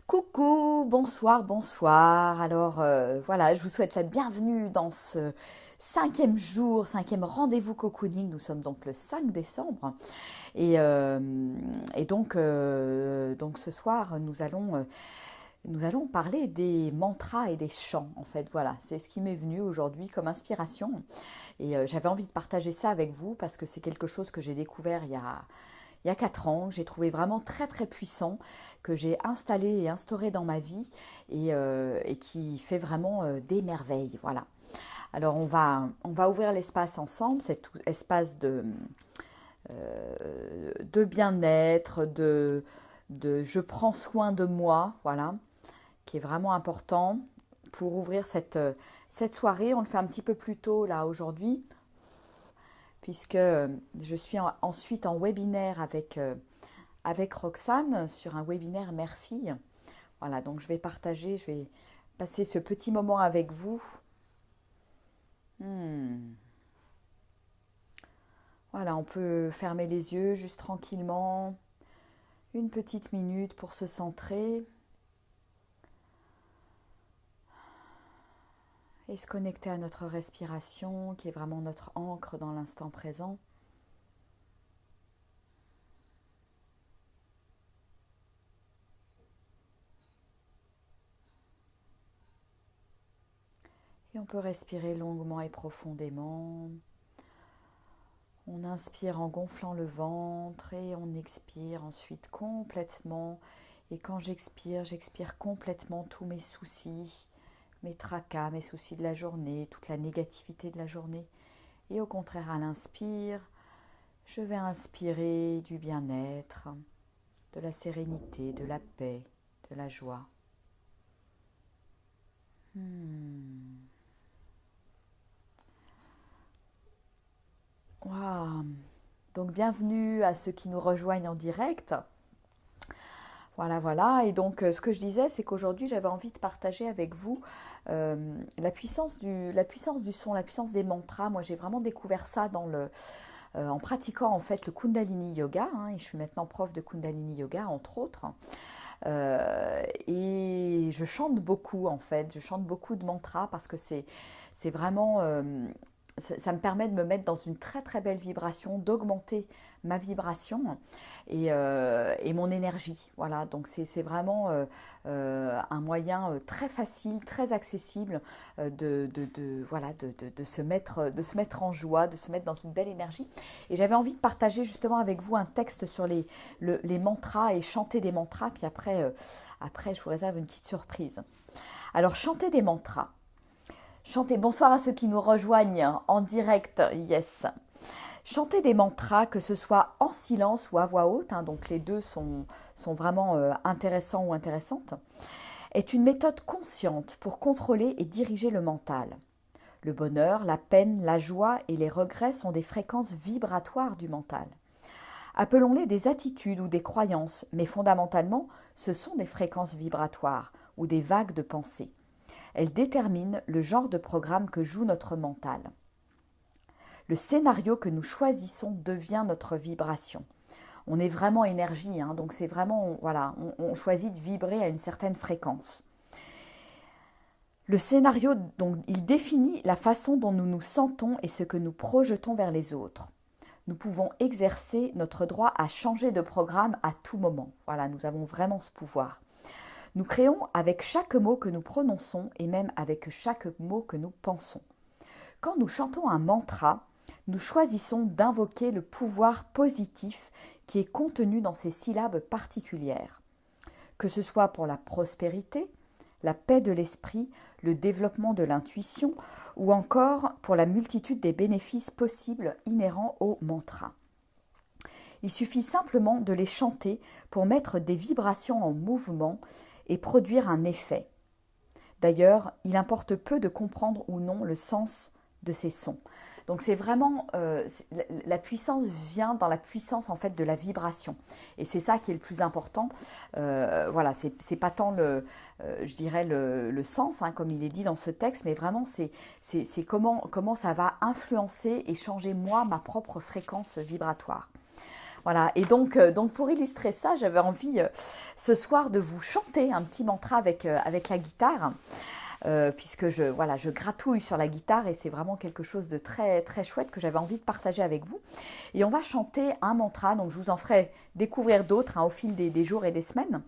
Coucou, bonsoir, bonsoir. Alors voilà, je vous souhaite la bienvenue dans ce cinquième jour, cinquième rendez-vous cocooning. Nous sommes donc le 5 décembre. Et donc ce soir, nous allons parler des mantras et des chants. En fait, voilà, c'est ce qui m'est venu aujourd'hui comme inspiration. Et j'avais envie de partager ça avec vous parce que c'est quelque chose que j'ai découvert il y a 4 ans, que j'ai trouvé vraiment très très puissant, que j'ai installé et instauré dans ma vie et qui fait vraiment des merveilles. Voilà. Alors on va ouvrir l'espace ensemble, cet espace de bien-être, de je prends soin de moi, voilà, qui est vraiment important pour ouvrir cette soirée. On le fait un petit peu plus tôt là aujourd'hui, puisque je suis ensuite en webinaire avec Roxane sur un webinaire mère-fille. Voilà, donc je vais passer ce petit moment avec vous. Hmm. Voilà, on peut fermer les yeux juste tranquillement, une petite minute pour se centrer et se connecter à notre respiration qui est vraiment notre ancre dans l'instant présent. Et on peut respirer longuement et profondément. On inspire en gonflant le ventre et on expire ensuite complètement. Et quand j'expire complètement tous mes soucis, mes tracas, mes soucis de la journée, toute la négativité de la journée. Et au contraire, à l'inspire, je vais inspirer du bien-être, de la sérénité, de la paix, de la joie. Waouh. Donc bienvenue à ceux qui nous rejoignent en direct. Voilà, voilà. Et donc ce que je disais, c'est qu'aujourd'hui j'avais envie de partager avec vous la puissance du son, la puissance des mantras. Moi j'ai vraiment découvert ça en pratiquant en fait le Kundalini Yoga, hein, et je suis maintenant prof de Kundalini Yoga entre autres. Et je chante beaucoup en fait, je chante beaucoup de mantras parce que c'est vraiment ça me permet de me mettre dans une très très belle vibration, d'augmenter ma vibration et mon énergie. Voilà, donc c'est vraiment un moyen très facile, très accessible voilà, de se mettre en joie, de se mettre dans une belle énergie. Et j'avais envie de partager justement avec vous un texte sur les mantras et chanter des mantras, puis après je vous réserve une petite surprise. Alors chanter des mantras. Chanter, bonsoir à ceux qui nous rejoignent en direct, yes. Chanter des mantras, que ce soit en silence ou à voix haute, hein, donc les deux sont vraiment intéressants ou intéressantes, est une méthode consciente pour contrôler et diriger le mental. Le bonheur, la peine, la joie et les regrets sont des fréquences vibratoires du mental. Appelons-les des attitudes ou des croyances, mais fondamentalement, ce sont des fréquences vibratoires ou des vagues de pensée. Elles déterminent le genre de programme que joue notre mental. Le scénario que nous choisissons devient notre vibration. On est vraiment énergie, hein, donc c'est vraiment, voilà, on choisit de vibrer à une certaine fréquence. Le scénario, donc, il définit la façon dont nous nous sentons et ce que nous projetons vers les autres. Nous pouvons exercer notre droit à changer de programme à tout moment. Voilà, nous avons vraiment ce pouvoir. Nous créons avec chaque mot que nous prononçons et même avec chaque mot que nous pensons. Quand nous chantons un mantra, nous choisissons d'invoquer le pouvoir positif qui est contenu dans ces syllabes particulières. Que ce soit pour la prospérité, la paix de l'esprit, le développement de l'intuition ou encore pour la multitude des bénéfices possibles inhérents au mantra. Il suffit simplement de les chanter pour mettre des vibrations en mouvement et produire un effet. D'ailleurs, il importe peu de comprendre ou non le sens de ces sons. Donc c'est vraiment, la puissance vient dans la puissance en fait de la vibration. Et c'est ça qui est le plus important. Voilà, c'est pas tant je dirais le sens, hein, comme il est dit dans ce texte, mais vraiment c'est comment ça va influencer et changer moi, ma propre fréquence vibratoire. Voilà, et donc pour illustrer ça, j'avais envie ce soir de vous chanter un petit mantra avec la guitare, puisque voilà, je gratouille sur la guitare et c'est vraiment quelque chose de très, très chouette que j'avais envie de partager avec vous. Et on va chanter un mantra, donc je vous en ferai découvrir d'autres au fil des jours et des semaines.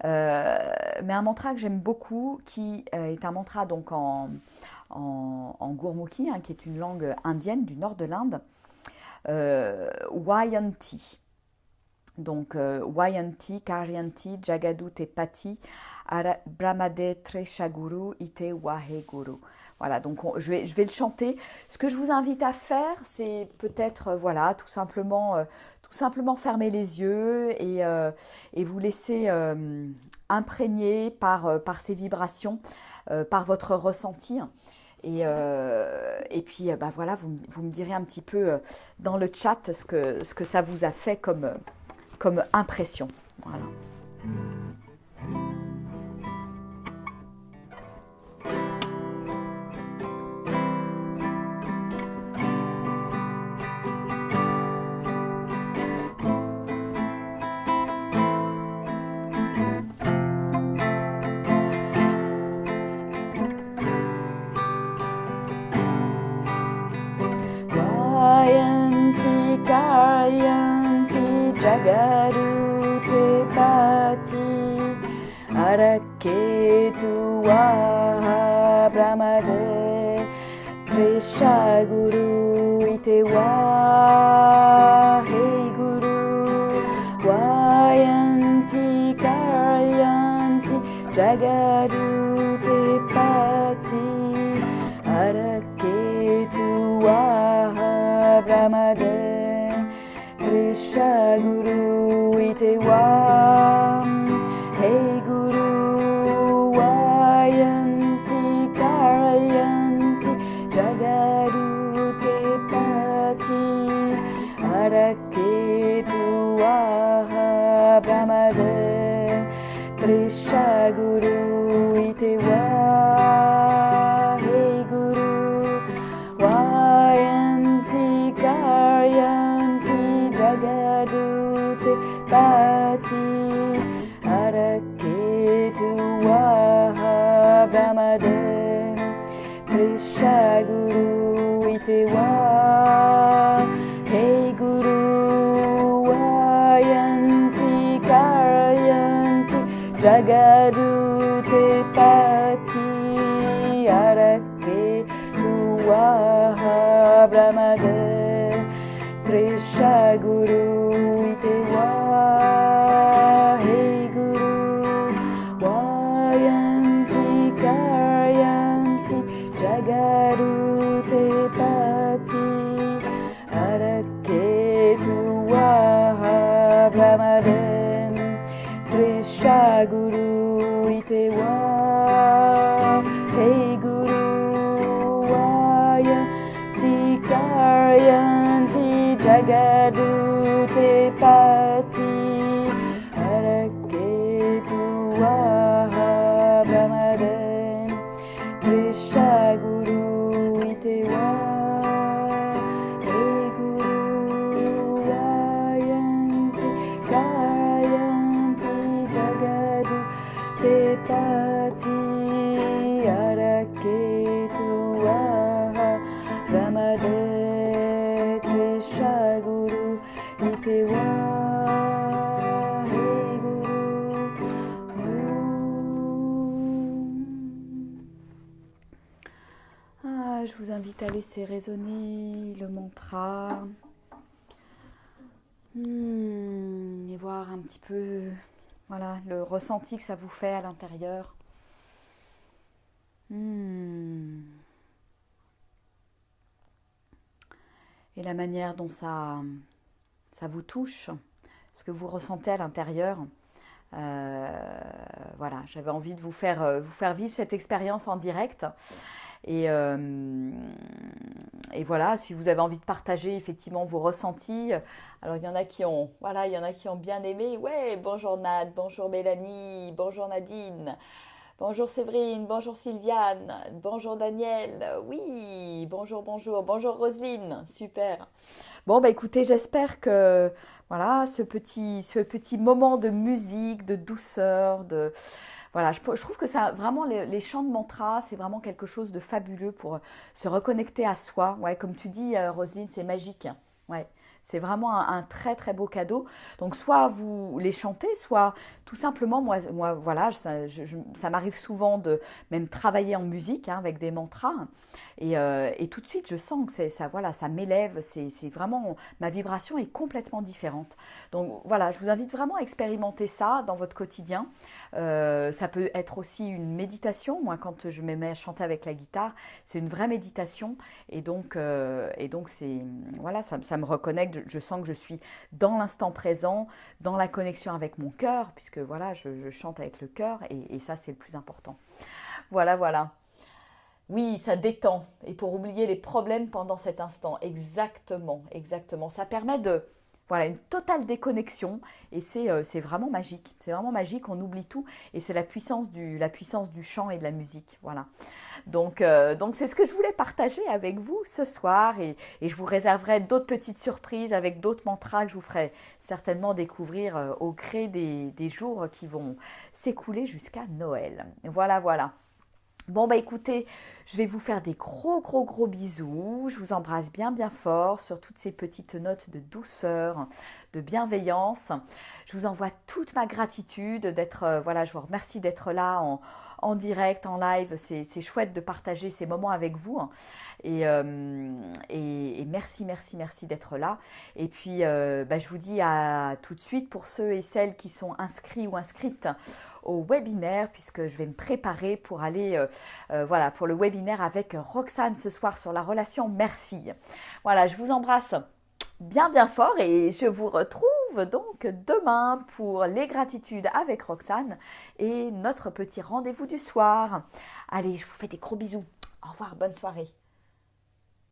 Mais un mantra que j'aime beaucoup, qui est un mantra donc en Gurmukhi, qui est une langue indienne du nord de l'Inde, Vayanti. Donc Vayanti, Karyanti, Jagadu Te Pati, Brahmade Treshaguru Ite Waheguru. Voilà, donc je vais le chanter. Ce que je vous invite à faire, c'est peut-être voilà, tout simplement fermer les yeux et vous laisser imprégner par ces vibrations, par votre ressenti. Et puis voilà, vous me direz un petit peu dans le chat ce que ça vous a fait comme impression. Voilà. Vayanti Karyanti Jagadu Te Pati Araketu Vaha Brahmade Treshaguru Ite Waheguru Vayanti Karyanti Jagadu Te Pati Araketu Vaha Brahmade Treshaguru Ite Waheguru Vayanti Karyanti Jagadu Te Pati Araketu Vaha Brahmade Treshaguru Ite Waheguru Vayanti Karyanti Jagadu Te Pati Araketu Vaha Brahmade Treshaguru Ite Waheguru Vayanti Karyanti Jagadu Te Pati Araketu Vaha Brahmade Treshaguru Ite Waheguru Vayanti Karyanti Jagadu Te Pati Araketu Vaha Brahmade Treshaguru Ite Waheguru Vayanti Karyanti Jagadu Te Pati Araketu Vaha Brahmade Treshaguru Ite Waheguru Vayanti Karyanti Jagadu Te Pati Araketu Vaha Brahmade Treshaguru Ite je vous invite à laisser résonner le mantra et voir un petit peu voilà, le ressenti que ça vous fait à l'intérieur. Et la manière dont ça vous touche, ce que vous ressentez à l'intérieur. Voilà, j'avais envie de vous faire vivre cette expérience en direct. Et voilà, si vous avez envie de partager effectivement vos ressentis, alors il y en a qui ont bien aimé. Ouais, bonjour Nad, bonjour Mélanie, bonjour Nadine, bonjour Séverine, bonjour Sylviane, bonjour Daniel, oui, bonjour Roselyne, super. Bon, bah écoutez, j'espère que Voilà, ce petit moment de musique, de douceur, de... Voilà, je trouve que ça, vraiment, les chants de mantra, c'est vraiment quelque chose de fabuleux pour se reconnecter à soi. Ouais, comme tu dis, Roselyne, c'est magique. Ouais, c'est vraiment un très très beau cadeau. Donc, soit vous les chantez, soit tout simplement, moi voilà, ça m'arrive souvent de même travailler en musique hein, avec des mantras. Et tout de suite, je sens que ça, voilà, ça m'élève. C'est vraiment, ma vibration est complètement différente. Donc voilà, je vous invite vraiment à expérimenter ça dans votre quotidien. Ça peut être aussi une méditation. Moi, quand je me mets à chanter avec la guitare, c'est une vraie méditation. Et donc c'est, voilà, ça me reconnecte. Je sens que je suis dans l'instant présent, dans la connexion avec mon cœur, puisque voilà, je chante avec le cœur. Et ça, c'est le plus important. Voilà, voilà. Oui, ça détend. Et pour oublier les problèmes pendant cet instant. Exactement, exactement. Ça permet de, voilà, une totale déconnexion. Et c'est vraiment magique. C'est vraiment magique. On oublie tout. Et c'est la puissance du chant et de la musique. Voilà. Donc c'est ce que je voulais partager avec vous ce soir. Et je vous réserverai d'autres petites surprises avec d'autres mantras que je vous ferai certainement découvrir au gré des jours qui vont s'écouler jusqu'à Noël. Voilà, voilà. Bon bah écoutez, je vais vous faire des gros gros gros bisous. Je vous embrasse bien bien fort sur toutes ces petites notes de douceur, de bienveillance. Je vous envoie toute ma gratitude d'être, voilà, je vous remercie d'être là en direct, en live. C'est chouette de partager ces moments avec vous. Et merci, merci, merci d'être là. Et puis, bah, je vous dis à tout de suite pour ceux et celles qui sont inscrits ou inscrites au webinaire, puisque je vais me préparer pour aller, voilà, pour le webinaire avec Roxane ce soir sur la relation mère-fille. Voilà, je vous embrasse bien bien fort et je vous retrouve donc demain pour les gratitudes avec Roxane et notre petit rendez-vous du soir. Allez, je vous fais des gros bisous. Au revoir, bonne soirée.